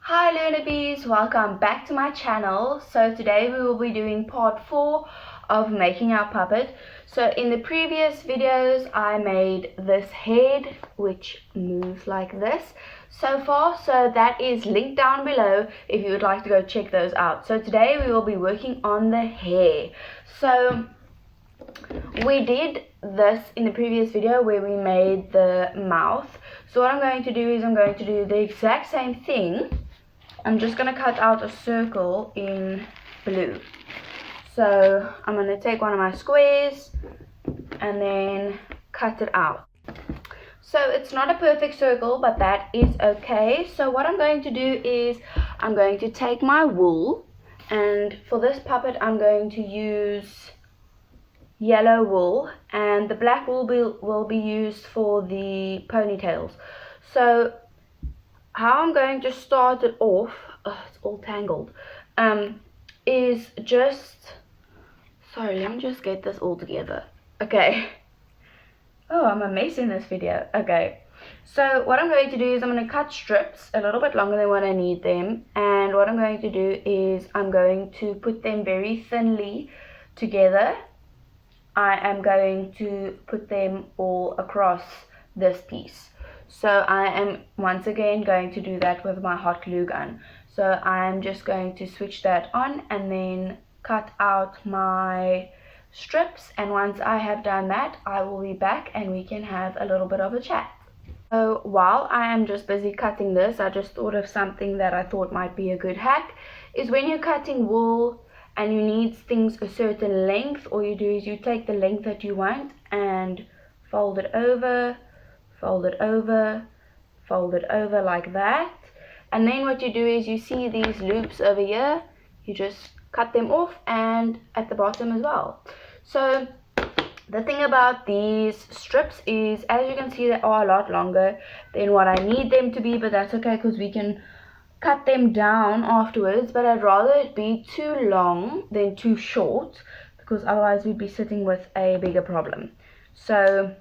Hi Luna Bees, welcome back to my channel. So today we will be doing part 4 of making our puppet. So in the previous videos I made this head which moves like this so far. So that is linked down below if you would like to go check those out. So today we will be working on the hair. So we did this in the previous video where we made the mouth. So what I'm going to do is I'm going to do the exact same thing. I'm just going to cut out a circle in blue. So I'm going to take one of my squares and then cut it out. So it's not a perfect circle, but that is okay. So what I'm going to do is I'm going to take my wool, and for this puppet I'm going to use yellow wool, and the black wool will be used for the ponytails. So how I'm going to start it off, it's all tangled, is just, sorry, let me just get this all together. Okay. Oh, I'm a mess in this video. Okay. So what I'm going to do is I'm going to cut strips a little bit longer than what I need them. And what I'm going to do is I'm going to put them very thinly together. I am going to put them all across this piece. So I am once again going to do that with my hot glue gun. So I'm just going to switch that on and then cut out my strips, and once I have done that I will be back and we can have a little bit of a chat. So while I am just busy cutting this, I just thought of something that I thought might be a good hack. Is when you're cutting wool and you need things a certain length, all you do is you take the length that you want and fold it over, fold it over, fold it over like that. And then what you do is you see these loops over here, you just cut them off, and at the bottom as well. So the thing about these strips is, as you can see, they are a lot longer than what I need them to be, but that's okay because we can cut them down afterwards. But I'd rather it be too long than too short, because otherwise we'd be sitting with a bigger problem. So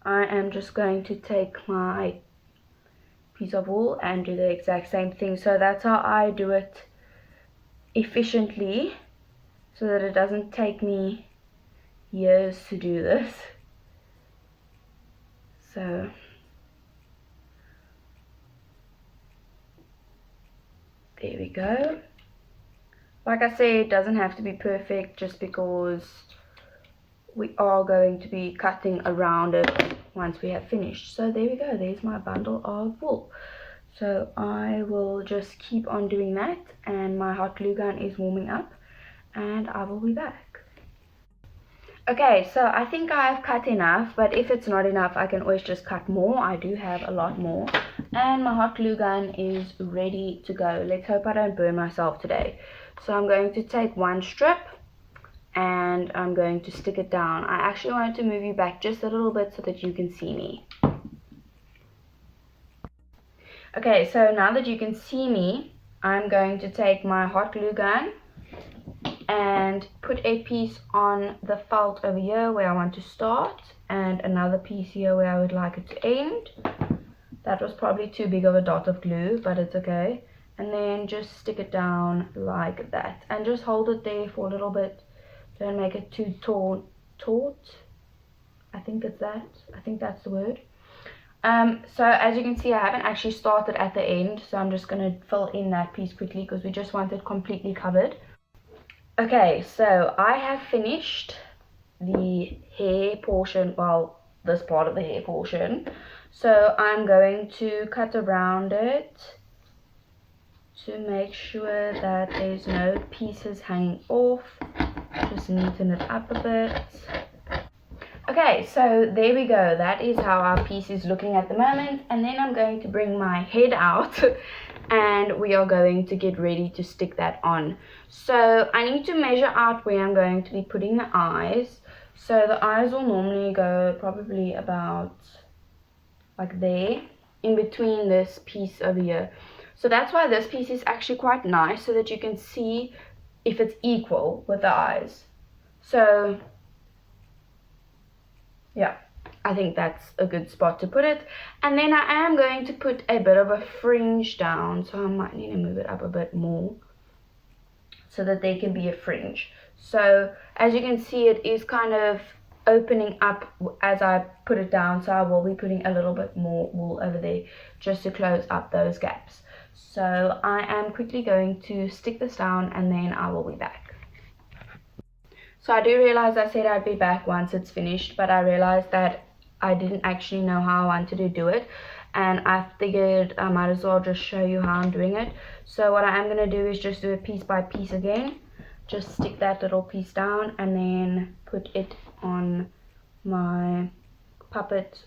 I am just going to take my piece of wool and do the exact same thing. So that's how I do it efficiently, so that it doesn't take me years to do this. So there we go. Like I said, it doesn't have to be perfect just because we are going to be cutting around it once we have finished. So there we go, there's my bundle of wool. So I will just keep on doing that, and my hot glue gun is warming up and I will be back. Okay, so I think I've cut enough, but if it's not enough I can always just cut more. I do have a lot more, and my hot glue gun is ready to go. Let's hope I don't burn myself today. So I'm going to take one strip and I'm going to stick it down. I actually wanted to move you back just a little bit so that you can see me. Okay, so now that you can see me, I'm going to take my hot glue gun and put a piece on the felt over here where I want to start, and another piece here where I would like it to end. That was probably too big of a dot of glue, but it's okay. And then just stick it down like that and just hold it there for a little bit. Don't make it too taut. I think it's that. I think that's the word. So as you can see, I haven't actually started at the end, so I'm just going to fill in that piece quickly because we just want it completely covered. Okay, so I have finished the hair portion, well, this part of the hair portion. So I'm going to cut around it to make sure that there's no pieces hanging off. Just neaten it up a bit. Okay, so there we go. That is how our piece is looking at the moment. And then I'm going to bring my head out and we are going to get ready to stick that on. So I need to measure out where I'm going to be putting the eyes. So the eyes will normally go probably about like there, in between this piece over here. So that's why this piece is actually quite nice, so that you can see if it's equal with the eyes. So yeah, I think that's a good spot to put it. And then I am going to put a bit of a fringe down, so I might need to move it up a bit more so that there can be a fringe. So as you can see, it is kind of opening up as I put it down, so I will be putting a little bit more wool over there just to close up those gaps. So I am quickly going to stick this down and then I will be back. So I do realize I said I'd be back once it's finished, but I realized that I didn't actually know how I wanted to do it, and I figured I might as well just show you how I'm doing it. So what I am going to do is just do it piece by piece again. Just stick that little piece down and then put it on my puppet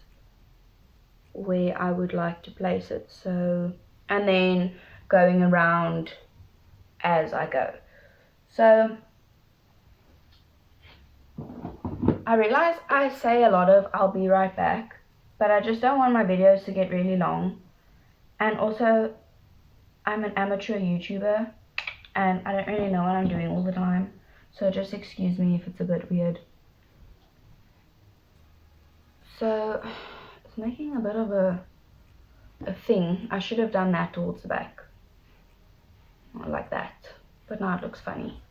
where I would like to place it. So, and then going around as I go. So I realize I say a lot of "I'll be right back," but I just don't want my videos to get really long. And also, I'm an amateur YouTuber and I don't really know what I'm doing all the time, so just excuse me if it's a bit weird. So it's making a bit of a thing. I should have done that towards the back, not like that, but now it looks funny.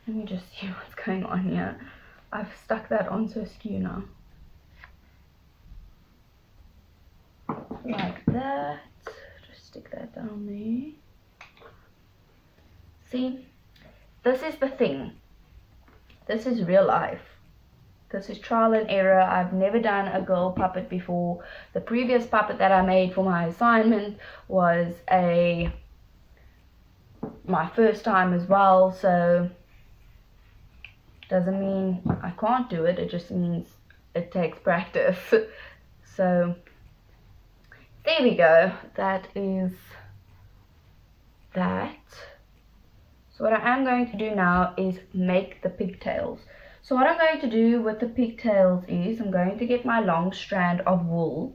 Let me just see what's going on here. I've stuck that on so skew now. Like that. Just stick that down there. See, this is the thing. This is real life. This is trial and error. I've never done a girl puppet before. The previous puppet that I made for my assignment was my first time as well, so doesn't mean I can't do it, it just means it takes practice. So there we go, that is that. So what I am going to do now is make the pigtails. So what I'm going to do with the pigtails is I'm going to get my long strand of wool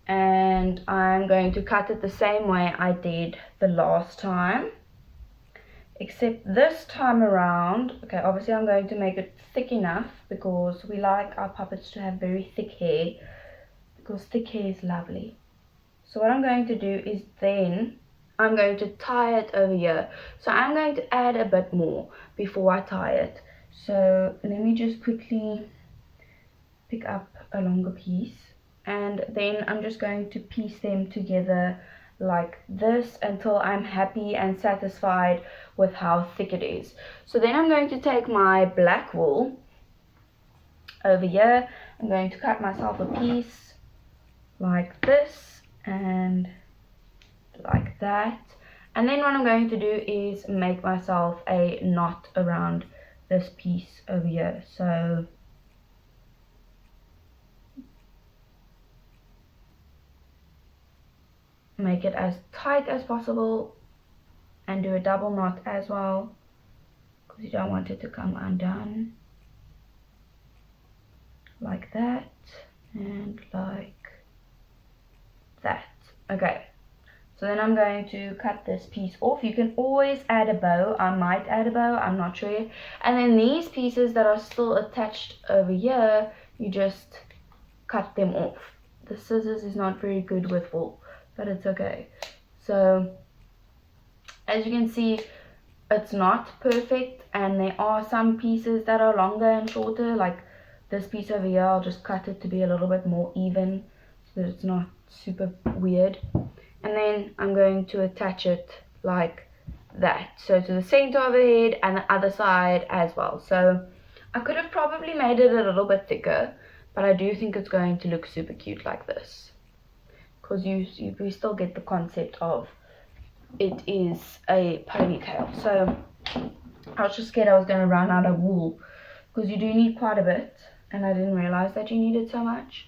and I'm going to cut it the same way I did the last time, except this time around, okay, obviously I'm going to make it thick enough because we like our puppets to have very thick hair, because thick hair is lovely. So what I'm going to do is then I'm going to tie it over here. So I'm going to add a bit more before I tie it. So let me just quickly pick up a longer piece and then I'm just going to piece them together like this until I'm happy and satisfied with how thick it is. So then I'm going to take my black wool over here. I'm going to cut myself a piece like this and like that, and then what I'm going to do is make myself a knot around this piece over here. So make it as tight as possible and do a double knot as well because you don't want it to come undone, like that and like that. Okay, so then I'm going to cut this piece off. You can always add a bow. I might add a bow, I'm not sure yet. And then these pieces that are still attached over here, you just cut them off. The scissors is not very good with wool, but it's okay. So as you can see, it's not perfect and there are some pieces that are longer and shorter, like this piece over here. I'll just cut it to be a little bit more even so that it's not super weird. And then I'm going to attach it like that, so to the center of the head and the other side as well. So I could have probably made it a little bit thicker, but I do think it's going to look super cute like this because we still get the concept of it is a ponytail. So I was just scared I was going to run out of wool because you do need quite a bit and I didn't realize that you needed so much.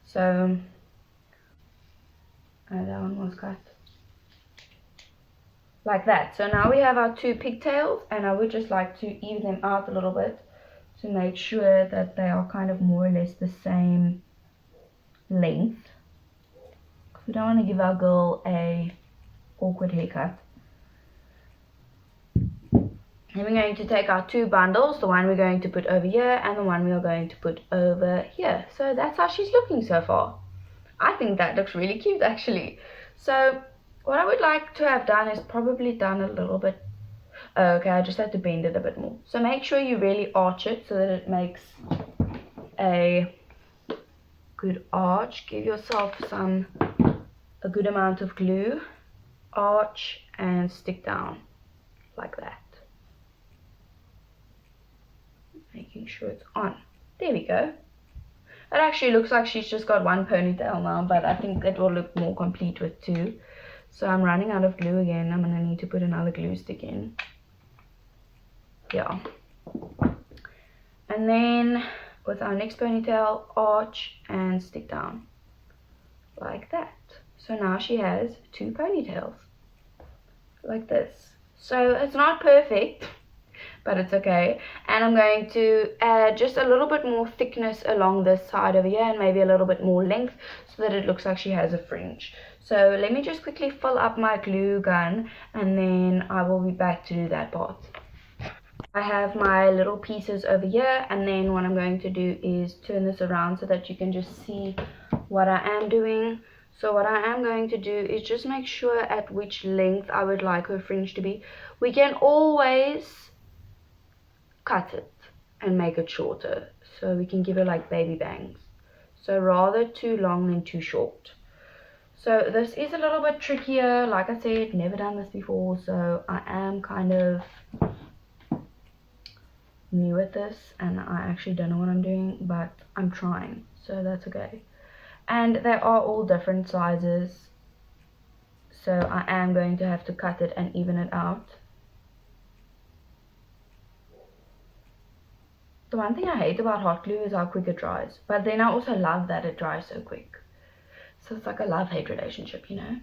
So that one was cut like that. So now we have our two pigtails and I would just like to even them out a little bit to make sure that they are kind of more or less the same length. We don't want to give our girl a awkward haircut. Then we're going to take our two bundles, the one we're going to put over here and the one we are going to put over here. So that's how she's looking so far. I think that looks really cute actually. So what I would like to have done is probably done a little bit, okay, I just had to bend it a bit more. So make sure you really arch it so that it makes a good arch. Give yourself a good amount of glue, arch and stick down like that. Making sure it's on. There we go. It actually looks like she's just got one ponytail now, but I think it will look more complete with two. So I'm running out of glue again. I'm gonna need to put another glue stick in. Yeah. And then with our next ponytail, arch and stick down like that. So now she has two ponytails like this. So it's not perfect, but it's okay. And I'm going to add just a little bit more thickness along this side over here and maybe a little bit more length so that it looks like she has a fringe. So let me just quickly fill up my glue gun and then I will be back to do that part. I have my little pieces over here, and then what I'm going to do is turn this around so that you can just see what I am doing. So what I am going to do is just make sure at which length I would like her fringe to be. We can always cut it and make it shorter, so we can give her like baby bangs. So rather too long than too short. So this is a little bit trickier. Like I said, never done this before, so I am kind of new at this and I actually don't know what I'm doing, but I'm trying, so that's okay. And they are all different sizes, so I am going to have to cut it and even it out. The one thing I hate about hot glue is how quick it dries, but then I also love that it dries so quick. So it's like a love-hate relationship, you know.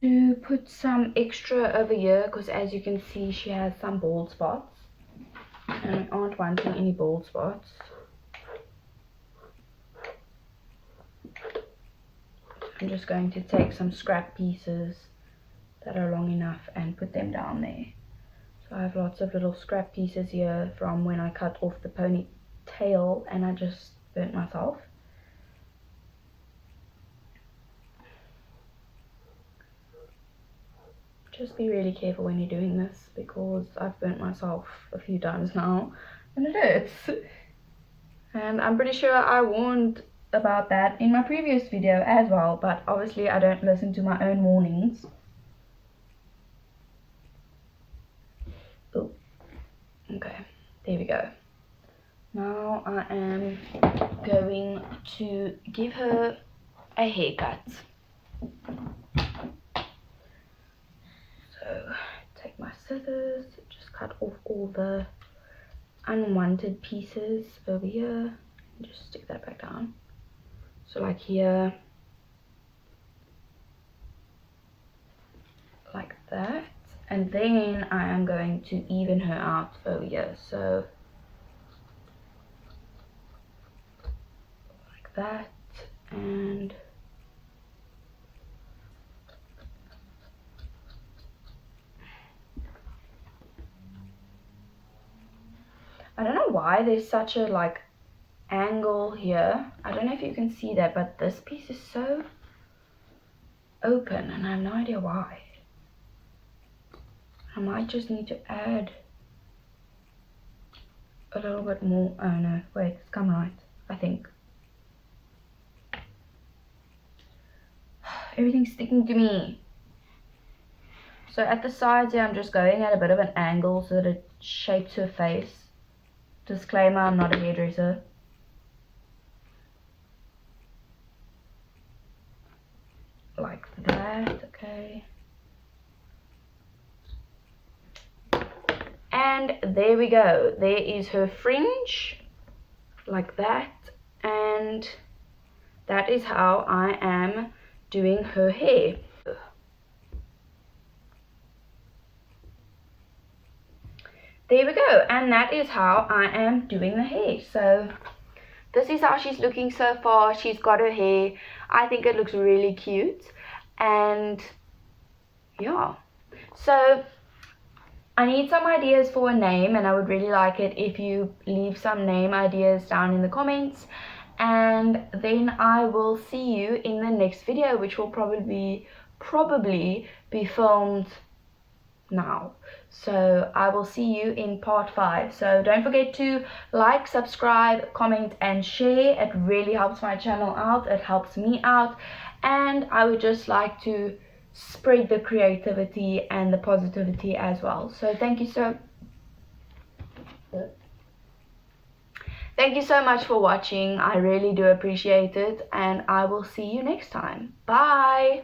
To put some extra over here, because as you can see she has some bald spots and I aren't wanting any bald spots. I'm just going to take some scrap pieces that are long enough and put them down there. So I have lots of little scrap pieces here from when I cut off the ponytail and I just burnt myself. Just be really careful when you're doing this, because I've burnt myself a few times now and it hurts. And I'm pretty sure I warned about that in my previous video as well, but obviously I don't listen to my own warnings. Oh, okay, there we go. Now I am going to give her a haircut. So take my scissors, just cut off all the unwanted pieces over here and just stick that back down. So like here, like that, and then I am going to even her out over here, so like that. And I don't know why there's such a like angle here. I don't know if you can see that, but this piece is so open and I have no idea why. I might just need to add a little bit more. Oh no, wait, it's come right, I think. Everything's sticking to me. So at the sides here, I'm just going at a bit of an angle so that it shapes her face. Disclaimer, I'm not a hairdresser. Like that, okay. And there we go. There is her fringe, like that. And that is how I am doing her hair. There we go, and that is how I am doing the hair. So this is how she's looking so far. She's got her hair. I think it looks really cute, And yeah, so I need some ideas for a name, and I would really like it if you leave some name ideas down in the comments. And then I will see you in the next video, which will probably be filmed now. So I will see you in part 5. So don't forget to like, subscribe, comment and share. It really helps my channel out, it helps me out, and I would just like to spread the creativity and the positivity as well. So thank you so much for watching. I really do appreciate it, and I will see you next time. Bye.